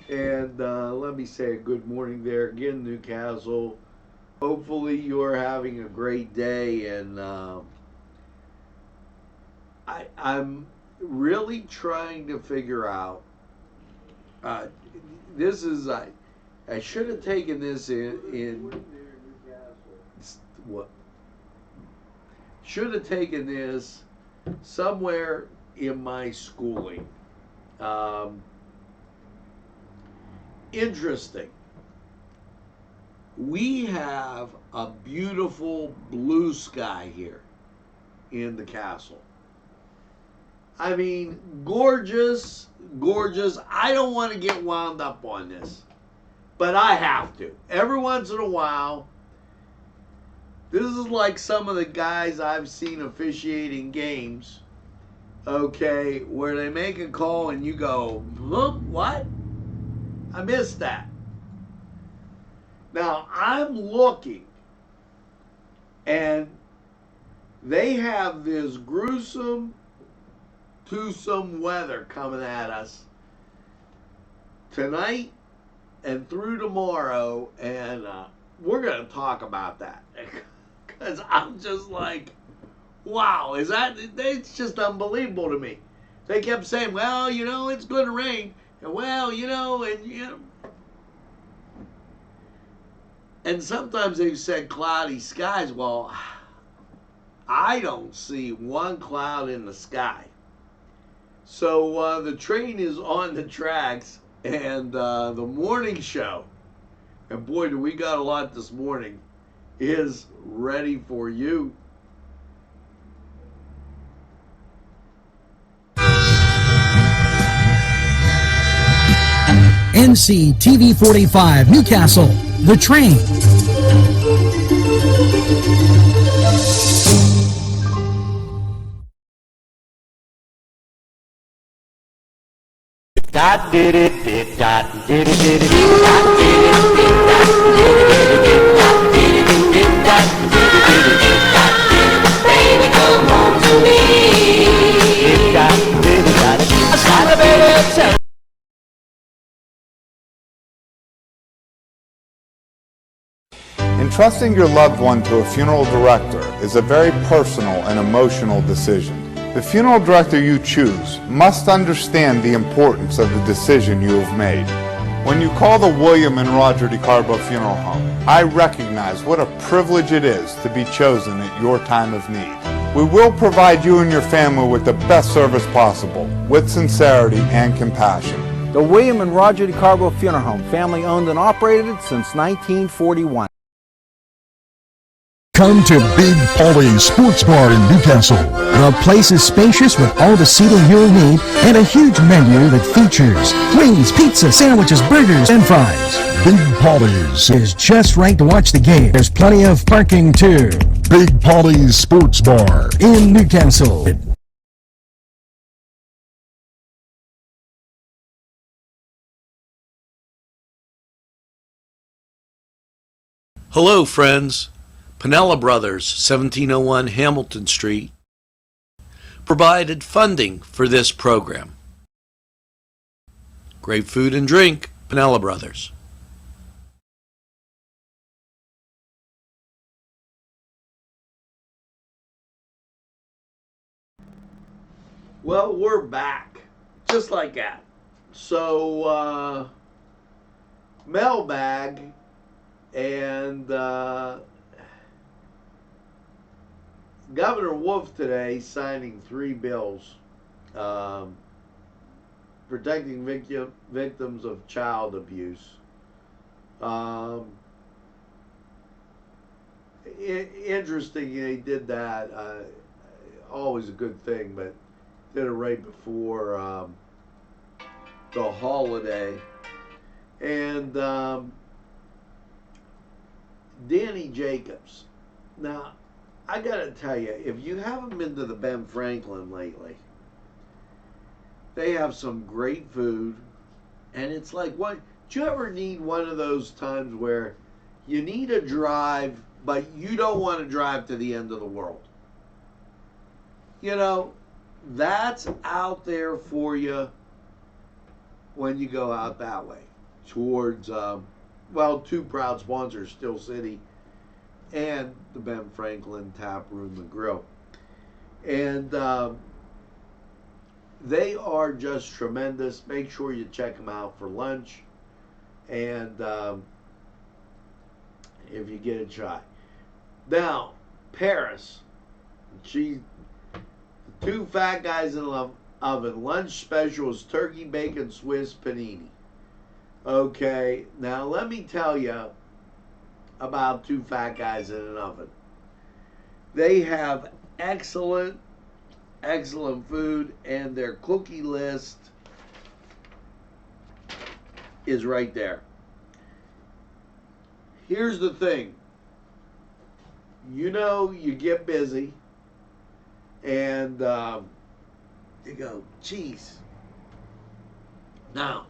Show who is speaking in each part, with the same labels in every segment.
Speaker 1: And let me say a good morning there again, Newcastle. Hopefully, you're having a great day. And I'm really trying to figure out. Uh, this is I should have taken this in what should have taken this somewhere in my schooling. Um, Interesting. We have a beautiful blue sky here in the castle. I mean, gorgeous, gorgeous. I don't want to get wound up on this, but I have to. Every once in a while, this is like some of the guys I've seen officiating games, okay, where they make a call and you go, huh, what? I missed that. Now, I'm looking, and they have this gruesome, twosome weather coming at us tonight and through tomorrow, and we're going to talk about that. Because I'm just like, wow, it's just unbelievable to me. They kept saying, well, it's going to rain, and well, and sometimes they said cloudy skies. Well, I don't see one cloud in the sky. So the train is on the tracks, and the morning show, and boy, do we got a lot this morning, is ready for you.
Speaker 2: NCTV45 Newcastle, The Train.
Speaker 3: Dot did it did dot did it did it dot did it did dot did it did it dot did it did dot did it did dot did it. Baby, come home to me. Did dot did it dot. I saw the baby.
Speaker 4: Entrusting your loved one to a funeral director is a very personal and emotional decision. The funeral director you choose must understand the importance of the decision you have made. When you call the William and Roger DeCarbo Funeral Home, I recognize what a privilege it is to be chosen at your time of need. We will provide you and your family with the best service possible, with sincerity and compassion.
Speaker 5: The William and Roger DeCarbo Funeral Home, family owned and operated since 1941.
Speaker 6: Come to Big Polly's Sports Bar in Newcastle.
Speaker 2: The place is spacious with all the seating you'll need and a huge menu that features wings, pizza, sandwiches, burgers, and fries.
Speaker 6: Big Polly's
Speaker 2: Is just right to watch the game. There's plenty of parking too.
Speaker 6: Big Polly's Sports Bar
Speaker 2: In Newcastle.
Speaker 1: Hello, friends. Pinella Brothers, 1701 Hamilton Street, provided funding for this program. Great food and drink, Pinella Brothers. Well, we're back, just like that. So, mailbag and Governor Wolf today signing 3 bills protecting victims of child abuse. Interesting they did that. Always a good thing, but did it right before the holiday. And Danny Jacobs. Now, I gotta tell you, if you haven't been to the Ben Franklin lately, they have some great food, and it's like, what? Do you ever need one of those times where you need a drive, but you don't want to drive to the end of the world? That's out there for you when you go out that way. towards, well, two proud sponsors, Still City and the Ben Franklin Tap Room and Grill. And they are just tremendous. Make sure you check them out for lunch. And if you get a try. Now, Paris. The two fat guys in the oven. Lunch special is turkey bacon Swiss panini. Okay, now let me tell you about two fat guys in an oven. They have excellent food, and their cookie list is right there. Here's the thing. You know, you get busy and you go, geez. Now,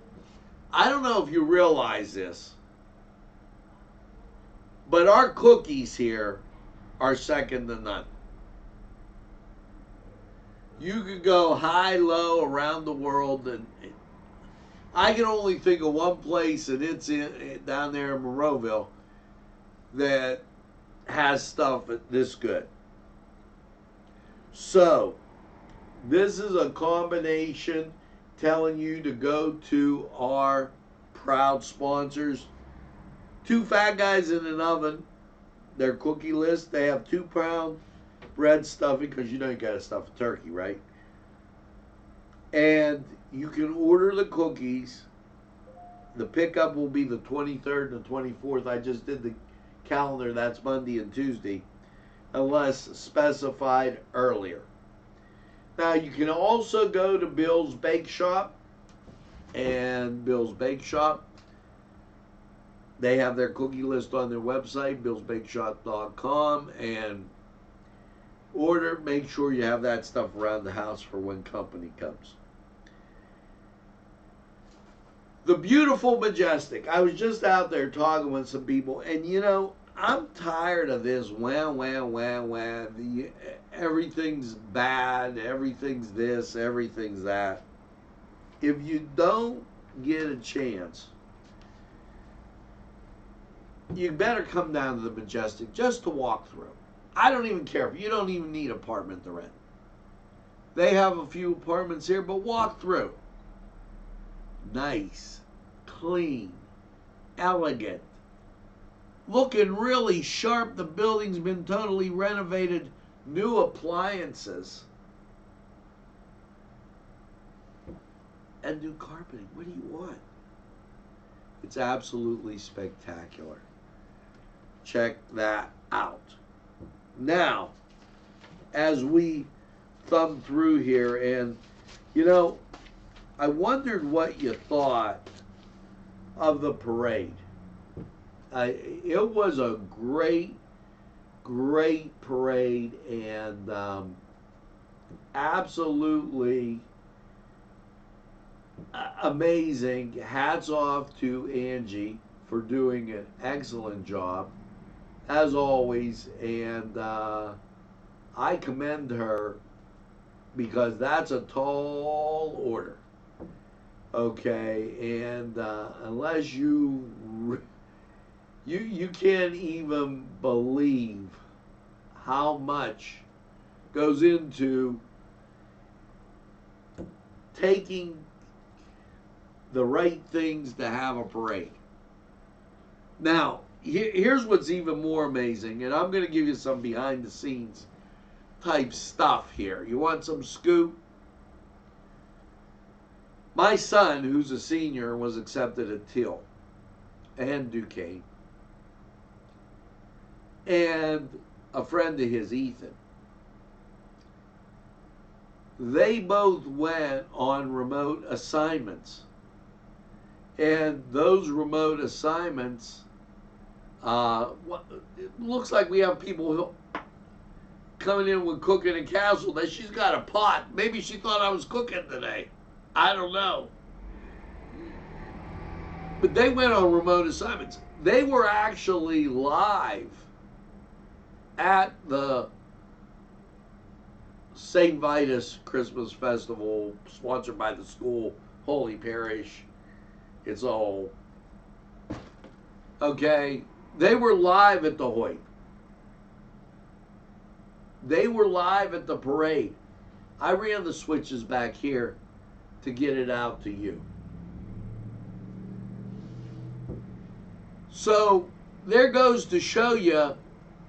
Speaker 1: I don't know if you realize this, but our cookies here are second to none. You could go high, low, around the world, and I can only think of one place, and it's down there in Monroeville, that has stuff this good. So, this is a combination telling you to go to our proud sponsors. Two fat guys in an oven. Their cookie list. They have 2 pound bread stuffing, because you know you gotta stuff a turkey, right? And you can order the cookies. The pickup will be the 23rd and the 24th. I just did the calendar. That's Monday and Tuesday, unless specified earlier. Now, you can also go to Bill's Bake Shop, and Bill's Bake Shop, they have their cookie list on their website, billsbakeshop.com, and order. Make sure you have that stuff around the house for when company comes. The beautiful Majestic. I was just out there talking with some people, and you know, I'm tired of this everything's bad, everything's this, everything's that. If you don't get a chance, you better come down to the Majestic just to walk through. I don't even care if you don't even need an apartment to rent. They have a few apartments here, but walk through. Nice, clean, elegant, looking really sharp. The building's been totally renovated, new appliances, and new carpeting. What do you want? It's absolutely spectacular. Check that out. Now, as we thumb through here, and you know, I wondered what you thought of the parade. It was a great parade, and absolutely amazing. Hats off to Angie for doing an excellent job, as always, and I commend her, because that's a tall order. Okay, and unless you can't even believe how much goes into taking the right things to have a parade. Now, here's what's even more amazing, and I'm going to give you some behind the scenes type stuff here. You want some scoop? My son, who's a senior, was accepted at Teal and Duquesne. And a friend of his, Ethan. They both went on remote assignments. And those remote assignments, it looks like we have people coming in with cooking and casserole. That she's got a pot. Maybe she thought I was cooking today. I don't know. But they went on remote assignments. They were actually live at the St. Vitus Christmas Festival, sponsored by the school, Holy Parish. It's all Okay, they were live at the Hoyt. They were live at the parade. I ran the switches back here to get it out to you. So there goes to show you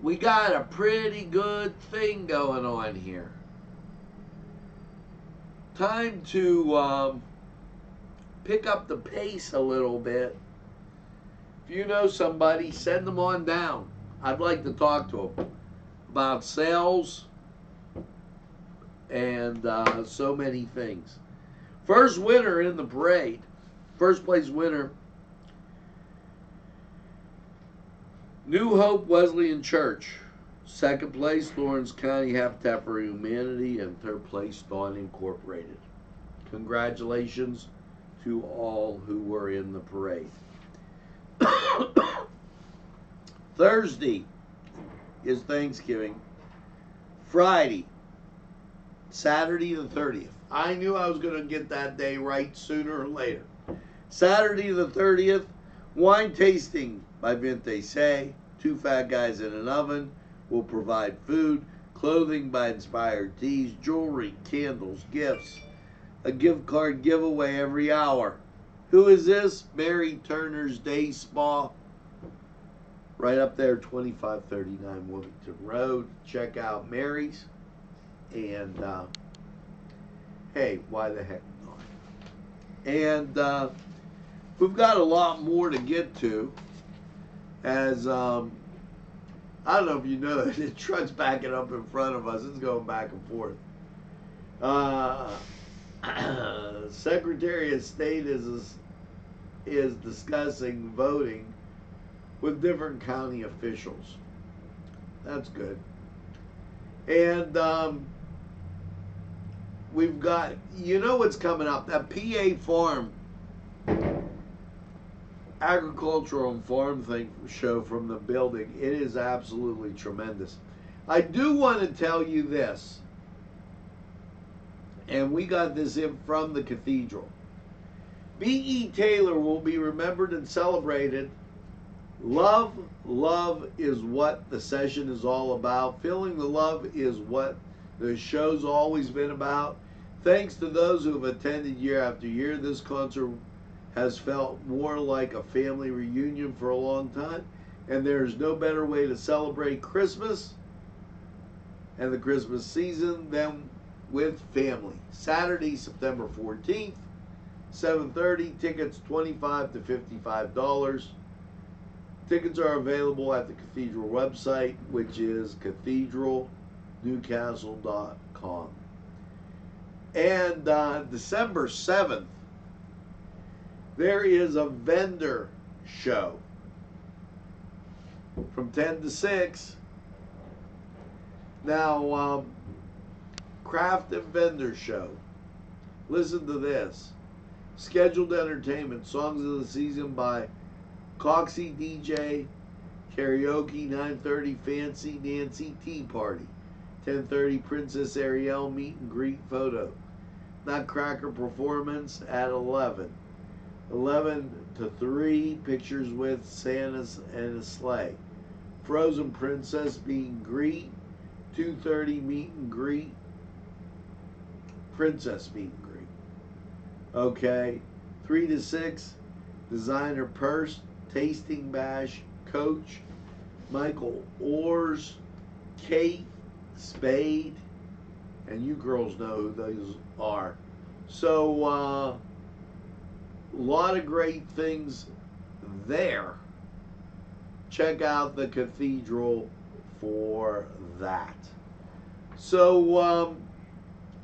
Speaker 1: we got a pretty good thing going on here. Time to pick up the pace a little bit. If you know somebody, send them on down. I'd like to talk to them about sales and so many things. First winner in the parade, first place winner, New Hope Wesleyan Church. Second place, Lawrence County Habitat for Humanity. And third place, Dawn Incorporated. Congratulations to all who were in the parade. Thursday is Thanksgiving. Friday, Saturday the 30th. I knew I was going to get that day right sooner or later. Saturday the 30th, wine tasting by Vente Say. Two Fat Guys in an Oven will provide food, clothing by Inspired Tees, jewelry, candles, gifts, a gift card giveaway every hour. Who is this? Mary Turner's Day Spa. Right up there, 2539 Wilmington Road. Check out Mary's. And, hey, why the heck not? And we've got a lot more to get to. As, I don't know if you know that the truck's backing up in front of us. It's going back and forth. Secretary of State is discussing voting with different county officials. That's good. And we've got, you know what's coming up, that PA Farm agricultural and farm thing show from the building. It is absolutely tremendous. I do want to tell you this, and we got this in from the cathedral. B.E. Taylor will be remembered and celebrated. Love is what the session is all about. Feeling the love is what the show's always been about. Thanks to those who have attended year after year, this concert has felt more like a family reunion for a long time, and there's no better way to celebrate Christmas and the Christmas season than with family. Saturday, September 14th, 7:30. Tickets $25 to $55. Tickets are available at the Cathedral website, which is cathedralnewcastle.com. And December 7th, there is a vendor show from 10 to 6. Now, craft and vendor show. Listen to this. Scheduled entertainment, songs of the season by Coxie DJ, karaoke, 9:30 Fancy Nancy Tea Party, 10:30 Princess Ariel meet and greet photo, Nutcracker performance at 11. 11 to 3 pictures with Santa's and a sleigh. Frozen Princess meet and greet, 2:30 meet and greet, Princess meet and greet. Okay, 3 to 6 designer purse, tasting bash, Coach, Michael Orrs, Kate Spade, and you girls know who those are. So, a lot of great things there. Check out the Cathedral for that. So,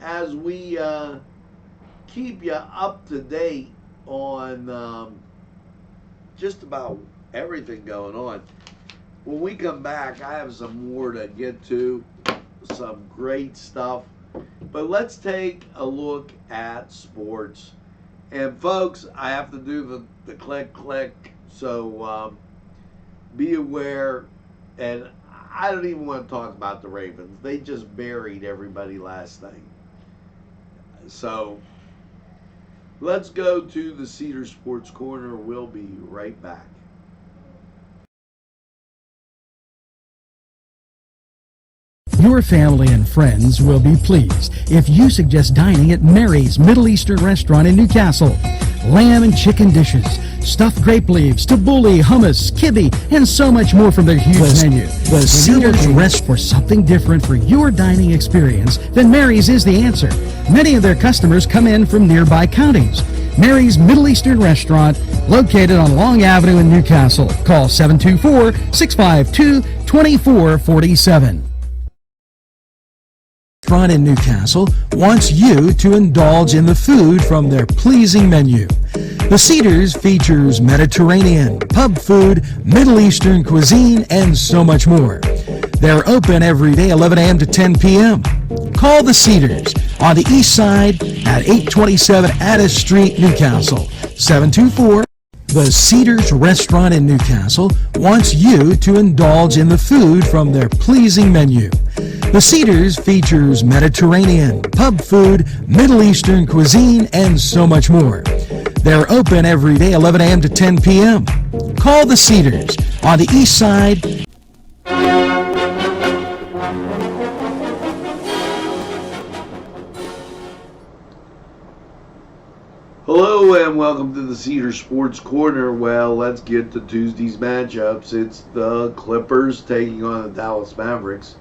Speaker 1: as we keep you up to date on just about everything going on, when we come back, I have some more to get to, some great stuff. But let's take a look at sports. And folks, I have to do the click, so be aware. And I don't even want to talk about the Ravens. They just buried everybody last night. So let's go to the Cedar Sports Corner. We'll be right back.
Speaker 2: Your family and friends will be pleased if you suggest dining at Mary's Middle Eastern Restaurant in Newcastle. Lamb and chicken dishes, stuffed grape leaves, tabbouleh, hummus, kibbe, and so much more from their huge menu. The Cedars Rest for something different for your dining experience, then Mary's is the answer. Many of their customers come in from nearby counties. Mary's Middle Eastern Restaurant, located on Long Avenue in Newcastle. Call 724-652-2447. Restaurant in Newcastle wants you to indulge in the food from their pleasing menu. The Cedars features Mediterranean, pub food, Middle Eastern cuisine, and so much more. They're open every day 11 a.m. to 10 p.m. Call the Cedars on the east side at 827 Addis Street, Newcastle. 724. The Cedars Restaurant in Newcastle wants you to indulge in the food from their pleasing menu. The Cedars features Mediterranean, pub food, Middle Eastern cuisine, and so much more. They're open every day 11 a.m. to 10 p.m. Call the Cedars on the east side.
Speaker 1: Hello and welcome to the Cedar Sports Corner. Well, let's get to Tuesday's matchups. It's the Clippers taking on the Dallas Mavericks,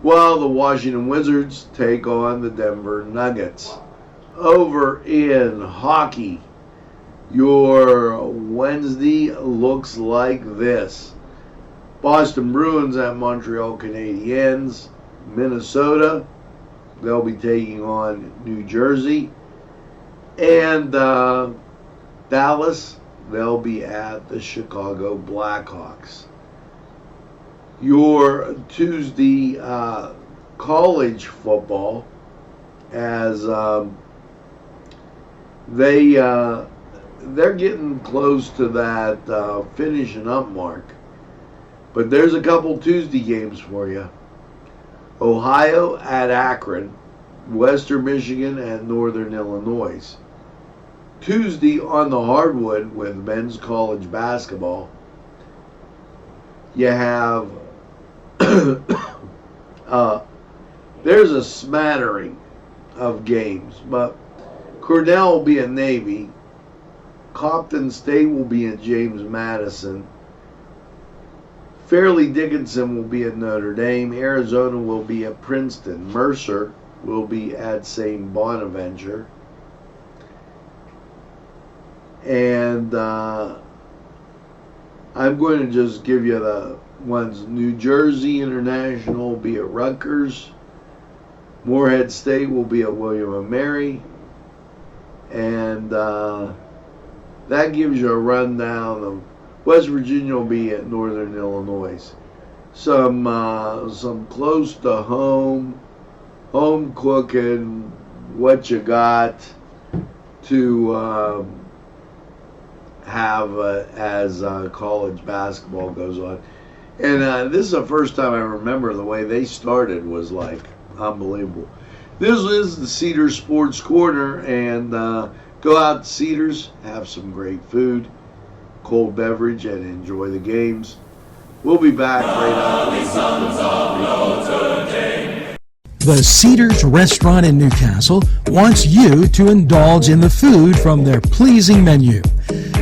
Speaker 1: while the Washington Wizards take on the Denver Nuggets. Over in hockey, your Wednesday looks like this. Boston Bruins at Montreal Canadiens. Minnesota, they'll be taking on New Jersey. And Dallas, they'll be at the Chicago Blackhawks. Your Tuesday college football, as they're getting close to that finishing up mark. But there's a couple Tuesday games for you. Ohio at Akron, Western Michigan at Northern Illinois. Tuesday on the hardwood with men's college basketball, you have there's a smattering of games, but Cornell will be at Navy, Compton State will be at James Madison, Fairleigh Dickinson will be at Notre Dame, Arizona will be at Princeton, Mercer will be at St. Bonaventure. And I'm going to just give you the ones. New Jersey International will be at Rutgers. Morehead State will be at William & Mary. And that gives you a rundown of West Virginia will be at Northern Illinois. Some close to home cooking, what you got to have as college basketball goes on. And this is the first time I remember the way they started was like unbelievable. This is the Cedars Sports Corner, and go out to Cedars, have some great food, cold beverage, and enjoy the games. We'll be back right after.
Speaker 2: The Cedars Restaurant in Newcastle wants you to indulge in the food from their pleasing menu.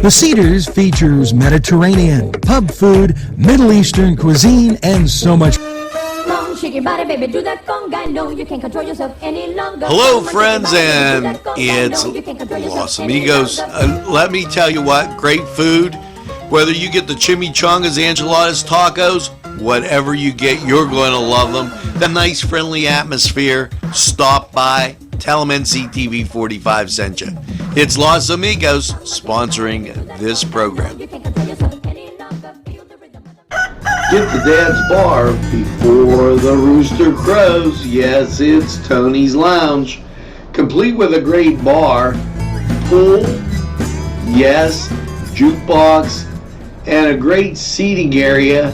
Speaker 2: The Cedars features Mediterranean, pub food, Middle Eastern cuisine, and so much.
Speaker 1: Hello, friends, and it's Los Amigos. Let me tell you what, great food. Whether you get the chimichangas, enchiladas, tacos, whatever you get, you're going to love them. The nice, friendly atmosphere. Stop by. Tell them NCTV45 sent you. It's Los Amigos sponsoring this program. Get to Dad's Bar before the rooster crows. Yes, it's Tony's Lounge. Complete with a great bar, pool, yes, jukebox, and a great seating area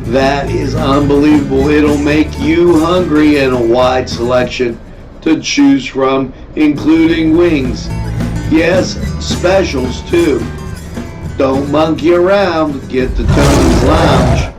Speaker 1: that is unbelievable. It'll make you hungry, and a wide selection to choose from, including wings. Yes, specials too. Don't monkey around. Get to Tony's Lounge.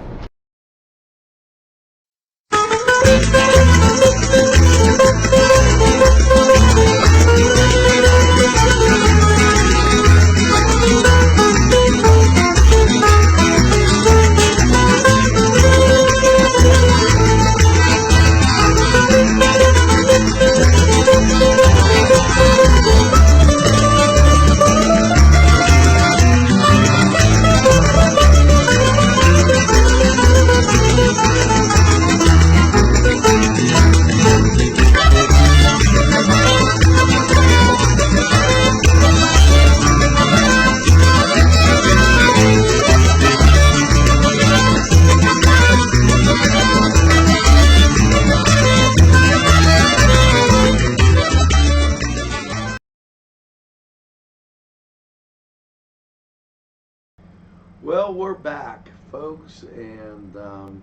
Speaker 1: Well, we're back, folks, and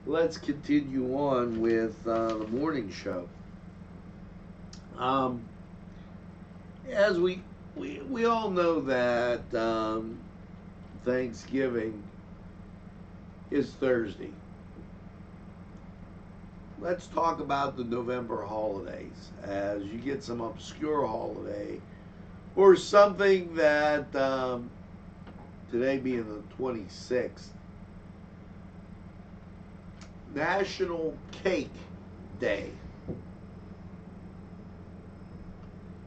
Speaker 1: let's continue on with the morning show. As we all know that Thanksgiving is Thursday. Let's talk about the November holidays, as you get some obscure holiday or something that today being the 26th, National Cake Day.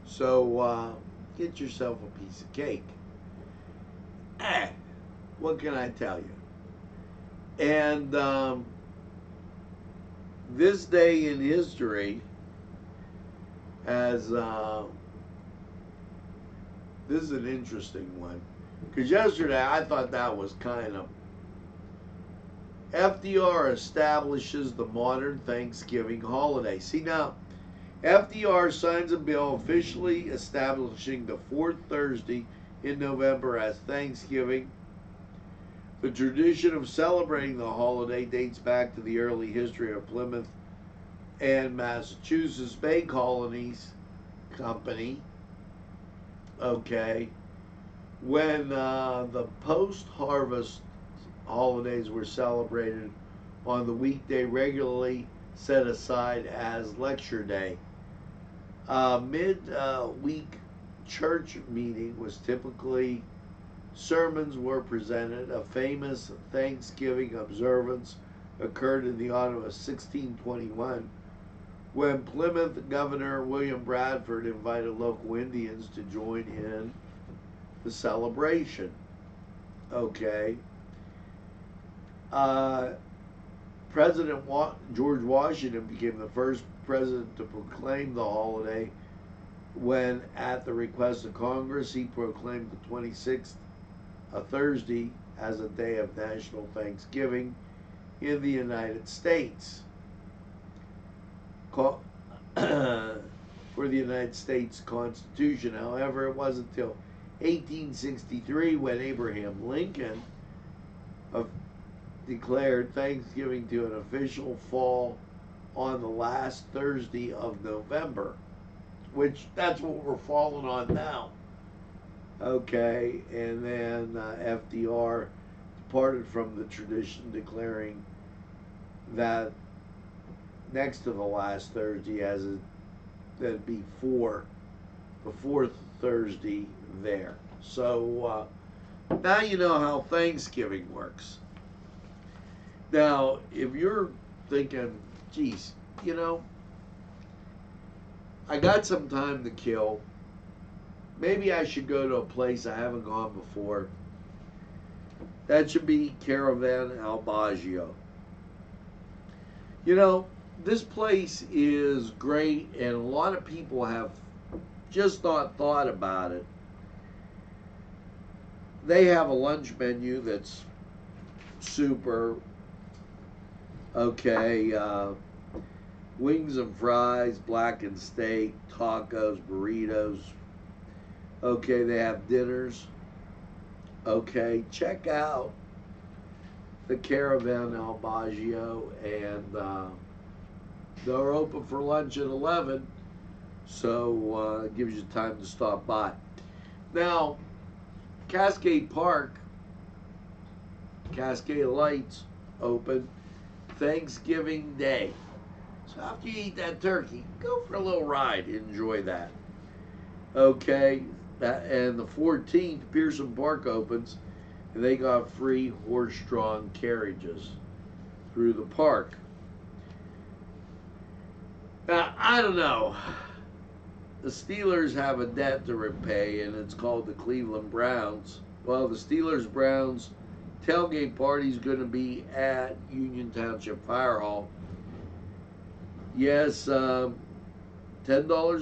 Speaker 1: So get yourself a piece of cake. What can I tell you? And this day in history, as this is an interesting one, because yesterday I thought that was kind of, FDR establishes the modern Thanksgiving holiday. See now, FDR signs a bill officially establishing the fourth Thursday in November as Thanksgiving. The tradition of celebrating the holiday dates back to the early history of Plymouth and Massachusetts Bay Colonies Company. Okay, when the post-harvest holidays were celebrated on the weekday regularly set aside as lecture day. Mid-week church meeting was typically, sermons were presented. A famous Thanksgiving observance occurred in the autumn of 1621 when Plymouth Governor William Bradford invited local Indians to join in the celebration. Okay. President George Washington became the first president to proclaim the holiday when, at the request of Congress, he proclaimed the 26th, a Thursday, as a day of national Thanksgiving in the United States. For the United States Constitution. However, it wasn't until 1863 when Abraham Lincoln declared Thanksgiving to an official fall on the last Thursday of November, which that's what we're falling on now. Okay, and then FDR departed from the tradition, declaring that next to the last Thursday as that'd be the fourth Thursday there. So now you know how Thanksgiving works. Now, if you're thinking, geez, you know, I got some time to kill, maybe I should go to a place I haven't gone before, that should be Caravan Al Baggio. You know, this place is great, and a lot of people have just not thought about it. They have a lunch menu that's super. Okay, wings and fries, blackened steak, tacos, burritos. Okay, they have dinners. Okay, check out the Caravan Al Baggio, and they're open for lunch at 11, so it gives you time to stop by. Now, Cascade Park, Cascade Lights, open Thanksgiving Day. So after you eat that turkey, go for a little ride. Enjoy that. Okay, and the 14th, Pearson Park opens, and they got free horse-drawn carriages through the park. Now, I don't know. The Steelers have a debt to repay, and it's called the Cleveland Browns. Well, the Steelers-Browns tailgate party is going to be at Union Township Fire Hall. Yes, $10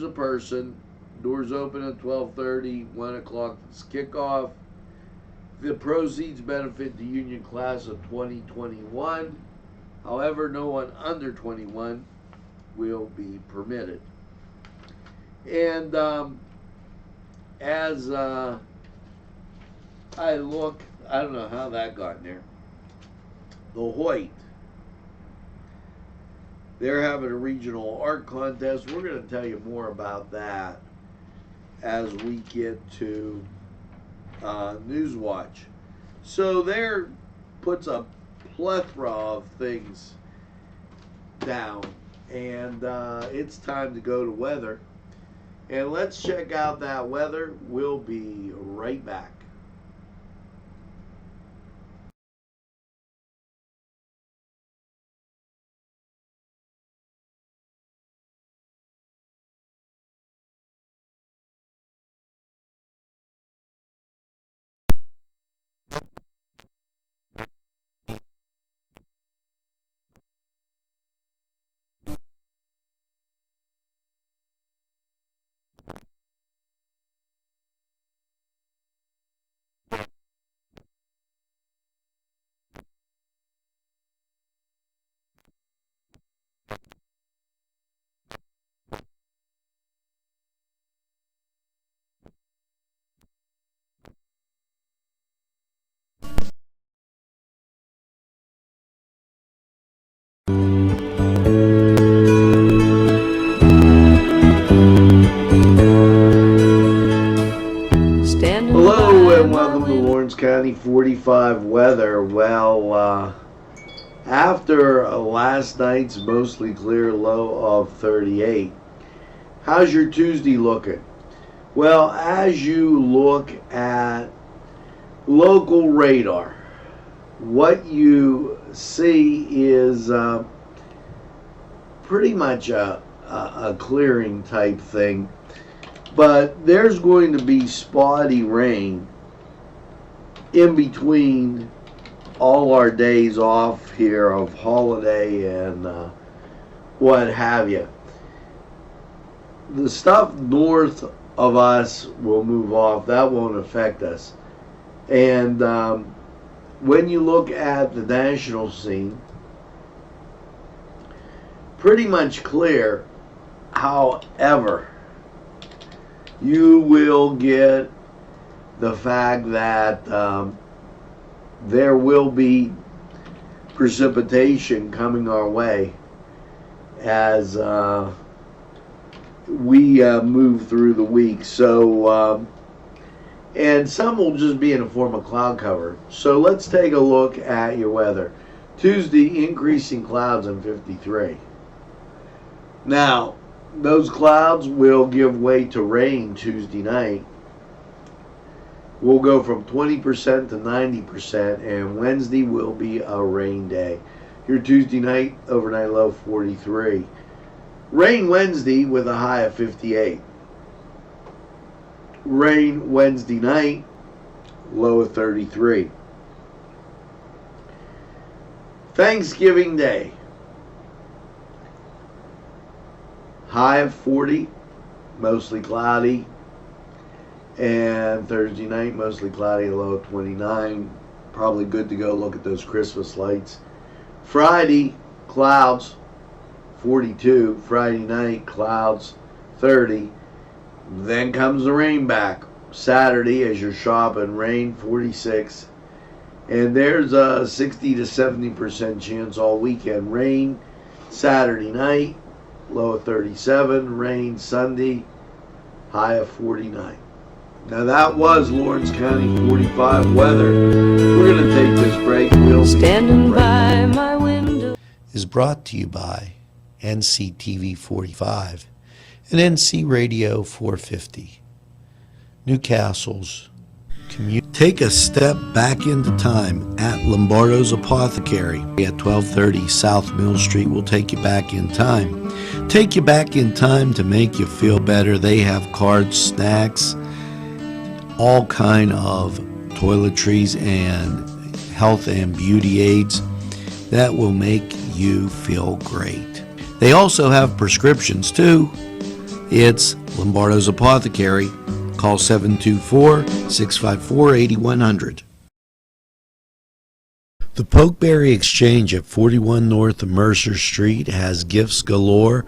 Speaker 1: a person. Doors open at 12:30, 1 o'clock is kickoff. The proceeds benefit the Union class of 2021. However, no one under 21 will be permitted. And as I look, I don't know how that got in there. The Hoyt. They're having a regional art contest. We're going to tell you more about that as we get to Newswatch. So there puts a plethora of things down, and it's time to go to weather. And let's check out that weather. We'll be right back. Hello and welcome to Lawrence County 45 weather. Well, after last night's mostly clear low of 38, how's your Tuesday looking? Well, as you look at local radar, what you see is pretty much a clearing type thing. But there's going to be spotty rain in between all our days off here of holiday and what have you. The stuff north of us will move off. That won't affect us. And when you look at the national scene, pretty much clear. However, you will get the fact that there will be precipitation coming our way as we move through the week. So, and some will just be in the form of cloud cover. So let's take a look at your weather. Tuesday, increasing clouds in 53. Now, those clouds will give way to rain Tuesday night. We'll go from 20% to 90%, and Wednesday will be a rain day. Your Tuesday night, overnight low 43. Rain Wednesday with a high of 58. Rain Wednesday night, low of 33. Thanksgiving Day. High of 40, mostly cloudy. And Thursday night, mostly cloudy, low of 29. Probably good to go look at those Christmas lights. Friday, clouds, 42. Friday night, clouds, 30. Then comes the rain back. Saturday, as you're shopping, rain, 46. And there's a 60 to 70% chance all weekend. Rain Saturday night, low of 37. Rain Sunday, high of 49. Now that was Lawrence County 45 weather. We're going to take this break. We'll be
Speaker 3: Standing
Speaker 1: right
Speaker 3: by my window.
Speaker 7: Is brought to you by NCTV45 and NC Radio 450. Newcastle's community. Take a step back into time at Lombardo's Apothecary at 1230 South Mill Street. Will take you back in time. Take you back in time to make you feel better. They have cards, snacks, all kind of toiletries and health and beauty aids that will make you feel great. They also have prescriptions too. It's Lombardo's Apothecary. Call 724-654-8100. The Pokeberry Exchange at 41 North Mercer Street has gifts galore.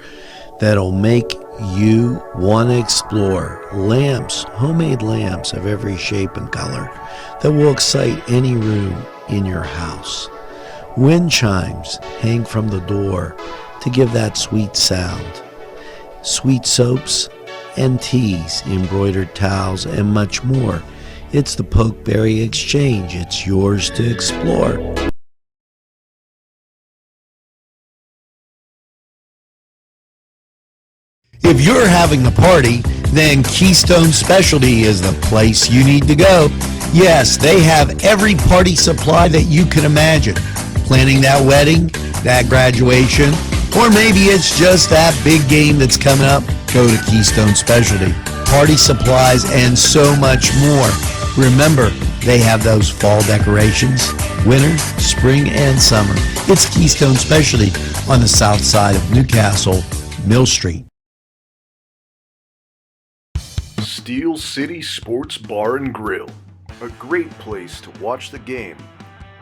Speaker 7: that'll make you want to explore. Lamps, homemade lamps of every shape and color that will excite any room in your house. Wind chimes hang from the door to give that sweet sound. Sweet soaps and teas, embroidered towels, and much more. It's the Pokeberry Exchange. It's yours to explore. If you're having a party, then Keystone Specialty is the place you need to go. Yes, they have every party supply that you can imagine. Planning that wedding, that graduation, or maybe it's just that big game that's coming up, go to Keystone Specialty. Party supplies and so much more. Remember, they have those fall decorations, winter, spring, and summer. It's Keystone Specialty on the south side of Newcastle, Mill Street.
Speaker 8: Steel City Sports Bar and Grill, a great place to watch the game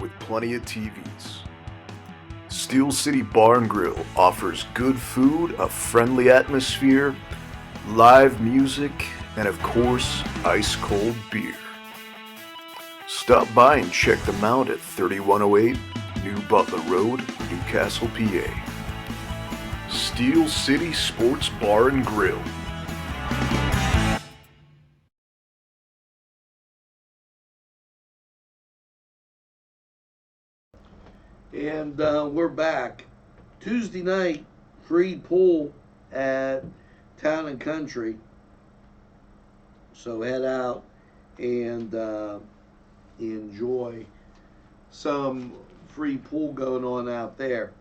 Speaker 8: with plenty of TVs. Steel City Bar and Grill offers good food, a friendly atmosphere, live music, and of course, ice-cold beer. Stop by and check them out at 3108 New Butler Road, Newcastle, PA. Steel City Sports Bar and Grill.
Speaker 1: And we're back. Tuesday night, free pool at Town and Country. So head out and enjoy some free pool going on out there.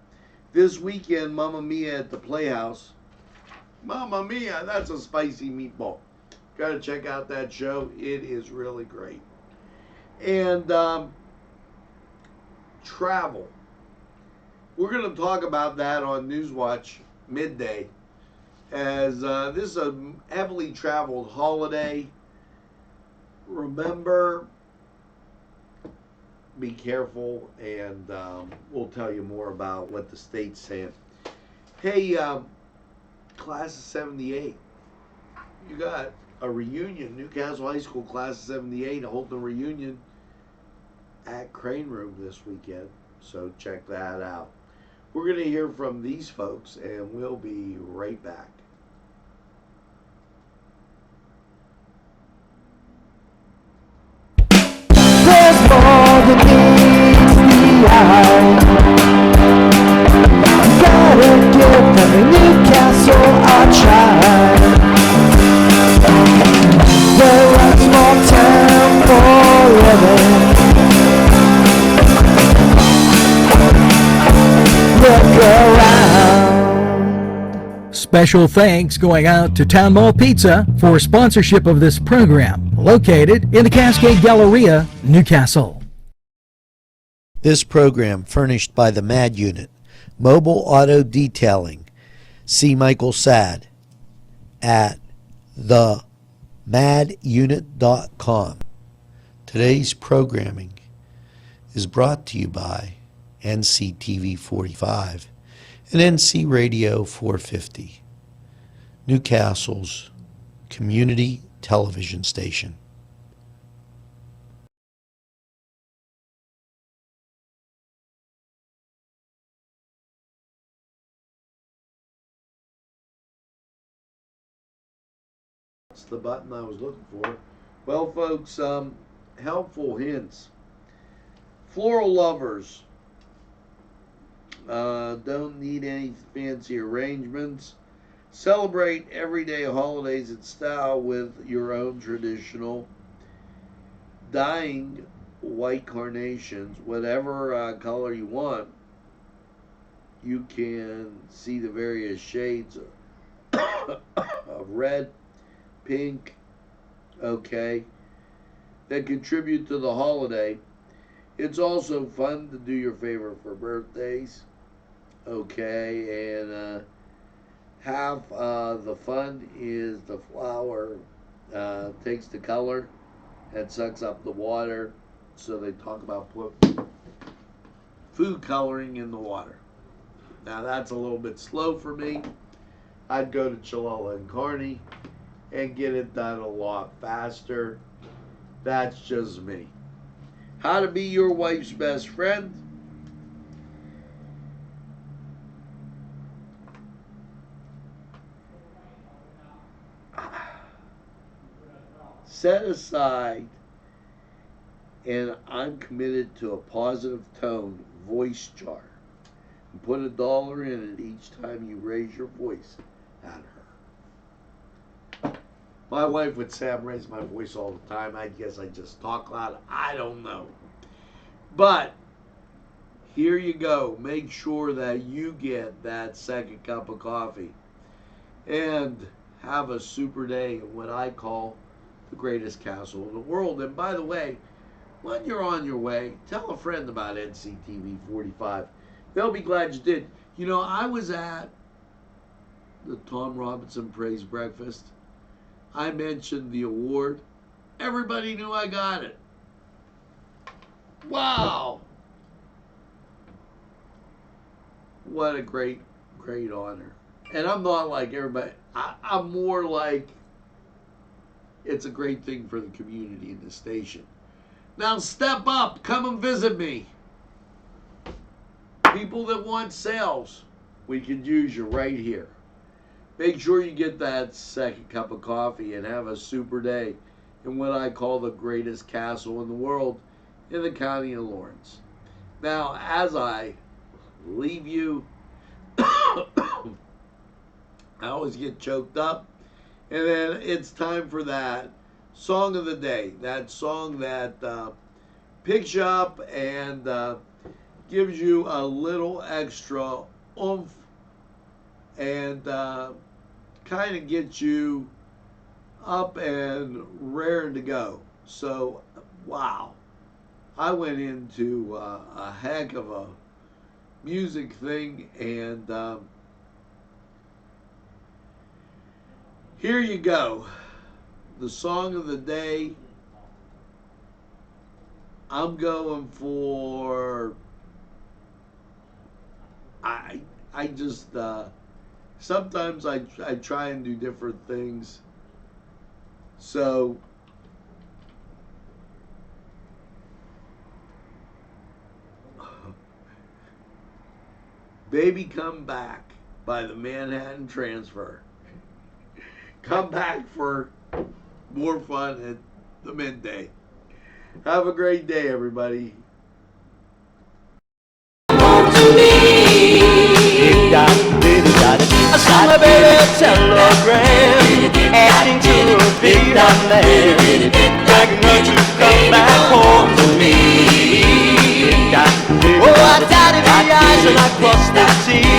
Speaker 1: This weekend, Mamma Mia at the Playhouse. Mamma Mia, that's a spicy meatball. Got to check out that show. It is really great. And travel. We're going to talk about that on Newswatch midday, as this is a heavily traveled holiday. Remember, be careful, and we'll tell you more about what the state's saying. Hey, class of 78, you got a reunion, Newcastle High School class of 78 holding a reunion at Crane Room this weekend, so check that out. We're going to hear from these folks, and we'll be right back.
Speaker 3: There's more than meets the eye. Gotta give them Newcastle a try. They're a small town for living. Look around.
Speaker 2: Special thanks going out to Town Mall Pizza for sponsorship of this program, located in the Cascade Galleria, Newcastle.
Speaker 7: This program furnished by the MAD Unit, Mobile Auto Detailing. See Michael Sad at themadunit.com. Today's programming is brought to you by NCTV45 and NC Radio 450, Newcastle's community television station.
Speaker 1: That's the button I was looking for. Well, folks, helpful hints. Floral lovers don't need any fancy arrangements. Celebrate everyday holidays in style with your own traditional dying white carnations, whatever color you want. You can see the various shades of red, pink, okay, that contribute to the holiday. It's also fun to do your favorite for birthdays, okay, and half the fun is the flower takes the color and sucks up the water, so they talk about put food coloring in the water. Now that's a little bit slow for me, I'd go to Chilella and Kearney and get it done a lot faster. That's just me. How to be your wife's best friend? Set aside, and I'm committed to a positive tone voice jar. And put $1 in it each time you raise your voice at her. My wife would say I'm raising my voice all the time. I guess I just talk loud. I don't know. But here you go. Make sure that you get that second cup of coffee. And have a super day in what I call the greatest castle in the world. And by the way, when you're on your way, tell a friend about NCTV45. They'll be glad you did. You know, I was at the Tom Robinson Praise Breakfast. I mentioned the award. Everybody knew I got it. Wow. What a great, great honor. And I'm not like everybody. I'm more like it's a great thing for the community and the station. Now step up. Come and visit me. People that want sales, we could use you right here. Make sure you get that second cup of coffee and have a super day in what I call the greatest castle in the world in the county of Lawrence. Now, as I leave you, I always get choked up, and then it's time for that song of the day. That song that picks you up and gives you a little extra oomph and kind of gets you up and raring to go. So, wow. I went into a heck of a music thing, and here you go. The song of the day. I'm going for, I just, sometimes I try and do different things. So, Baby Come Back by the Manhattan Transfer. Come back for more fun at the midday. Have a great day, everybody.
Speaker 3: I saw my baby telegram asking to be down there, begging her to come back home to me. Oh, I dotted the I's and I crossed the T's.